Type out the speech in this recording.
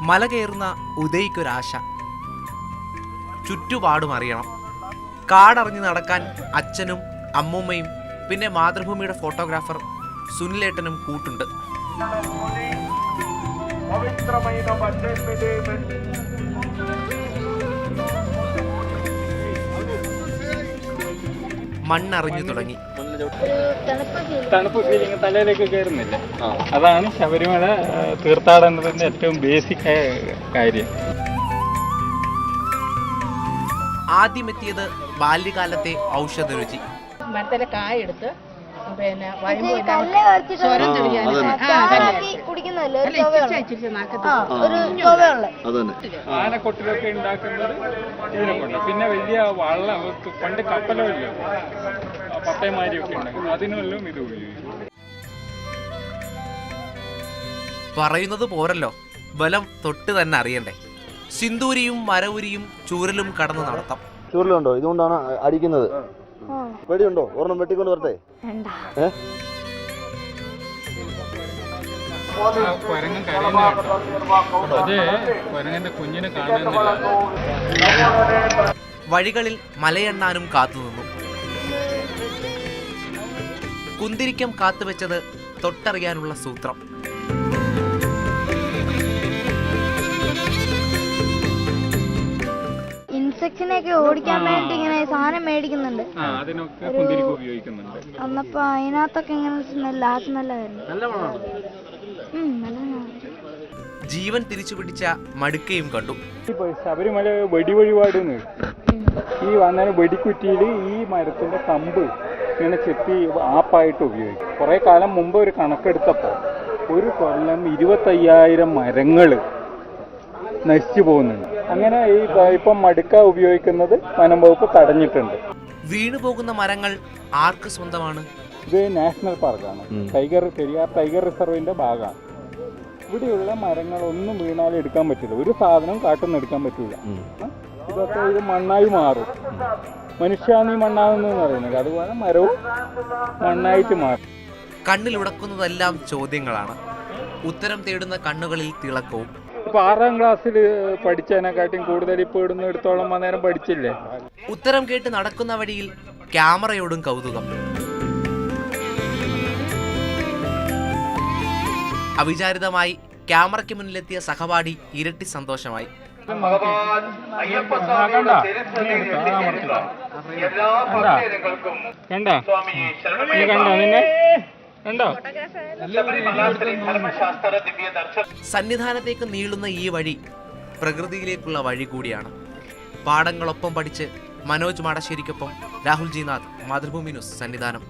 മല കയറുന്ന ഉദയ്ക്കൊരാശ, ചുറ്റുപാടും അറിയണം. കാടറിഞ്ഞ് നടക്കാൻ അച്ഛനും അമ്മൂമ്മയും പിന്നെ മാതൃഭൂമിയുടെ ഫോട്ടോഗ്രാഫർ സുനിലേട്ടനും കൂട്ടുണ്ട്. മണ്ണറിഞ്ഞു തുടങ്ങി. തണുപ്പ് ഫീലിംഗ് തലയിലേക്ക് കയറുന്നില്ല. അതാണ് ശബരിമല തീർത്ഥാടനത്തിന്റെ ഏറ്റവും ബേസിക് ആയ കാര്യം. ആദ്യമെത്തിയത് ബാല്യകാലത്തെ ഔഷധ രുചി. മരത്തിലെ കായെടുത്ത് പിന്നെ ആനക്കൊട്ടിലൊക്കെ ഉണ്ടാക്കുന്നത് ഇതിനെ കൊണ്ട്. പിന്നെ വലിയ വള്ളം, പണ്ട് കപ്പലല്ലോ പട്ടയമാരിയൊക്കെ ഉണ്ടാക്കുന്നത്, അതിനെല്ലാം ഇത് ഉപയോഗിക്കും. പറയുന്നത് പോരല്ലോ, ബലം തൊട്ട് തന്നെ അറിയണ്ടേ. സിന്ദൂരിയും മരവുരിയും ചൂരലും കടന്ന് നടത്താം. ചൂരലുണ്ടോ? ഇതുകൊണ്ടാണ് അടിക്കുന്നത്. പേടിയുണ്ടോ? ഒരെണ്ണം വെട്ടിക്കൊണ്ട് വരട്ടെ? കുരങ്ങൻ കരയുന്ന കേട്ടോ. അത് കുരങ്ങന്റെ കുഞ്ഞിനെ കാണുന്നില്ല. വഴികളിൽ മലയെണ്ണാനും കാത്തുനിന്നു. കുന്തിരിക്കം കാത്തുവെച്ചത് തൊട്ടറിയാനുള്ള സൂത്രം. ഇൻസെക്ഷനെയൊക്കെ ഓടിക്കാൻ വേണ്ടി ഇങ്ങനെ സാധനം മേടിക്കുന്നുണ്ട്. അന്നപ്പോ അതിനകത്തൊക്കെ ഇങ്ങനെ സ്മെല്ലായിരുന്നു. ജീവൻ തിരിച്ചു പിടിച്ച മടുക്കയും കണ്ടു. ശബരിമല വെടിവഴിപാട് ഈ വന്നേരം വെടിക്കുറ്റിയിൽ ഈ മരത്തിന്റെ കമ്പ് ഇങ്ങനെ ചെത്തി ആപ്പായിട്ട് ഉപയോഗിക്കും. കുറെ കാലം മുമ്പ് ഒരു കണക്കെടുത്തപ്പോൾ ഒരു കൊല്ലം 25,000 മരങ്ങൾ നശിച്ചു പോകുന്നുണ്ട്. അങ്ങനെ ഈ ഇപ്പം മടുക്ക ഉപയോഗിക്കുന്നത് വനം വകുപ്പ് തടഞ്ഞിട്ടുണ്ട്. വീണുപോകുന്ന മരങ്ങൾ ആർക്ക് സ്വന്തമാണ്? ഇത് നാഷണൽ പാർക്കാണ്. പെരിയാർ ടൈഗർ റിസർവിന്റെ ഭാഗമാണ്. ഇവിടെയുള്ള മരങ്ങളൊന്നും വീണാലും എടുക്കാൻ പറ്റില്ല. ഒരു സാധനം കാട്ടുന്ന എടുക്കാൻ പറ്റില്ല. ഇതൊക്കെ ഇത് മണ്ണായി മാറും. മനുഷ്യാണീ മണ്ണാകുന്നു പറയുന്നത്. അതുപോലെ മരവും മണ്ണായിട്ട് മാറും. കണ്ണിലുടക്കുന്നതെല്ലാം ചോദ്യങ്ങളാണ്. ഉത്തരം തേടുന്ന കണ്ണുകളിൽ തിളക്കവും. ഇപ്പൊ 6ാം ക്ലാസ്സിൽ പഠിച്ചതിനെക്കാട്ടും കൂടുതൽ ഇപ്പൊ ഇടുന്നിടത്തോളം അന്നേരം പഠിച്ചില്ലേ. ഉത്തരം കേട്ട് നടക്കുന്ന വഴിയിൽ ക്യാമറയോടും കൗതുകം. അവിചാരിതമായി ക്യാമറയ്ക്ക് മുന്നിലെത്തിയ സഹപാഠി ഇരട്ടി സന്തോഷമായി. സന്നിധാനത്തേക്ക് നീളുന്ന ഈ വഴി പ്രകൃതിയിലേക്കുള്ള വഴി കൂടിയാണ്. പാഠങ്ങളൊപ്പം പഠിച്ച് മനോജ് മാടശ്ശേരിക്കൊപ്പം രാഹുൽ ജി നാഥ്, മാതൃഭൂമി ന്യൂസ്, സന്നിധാനം.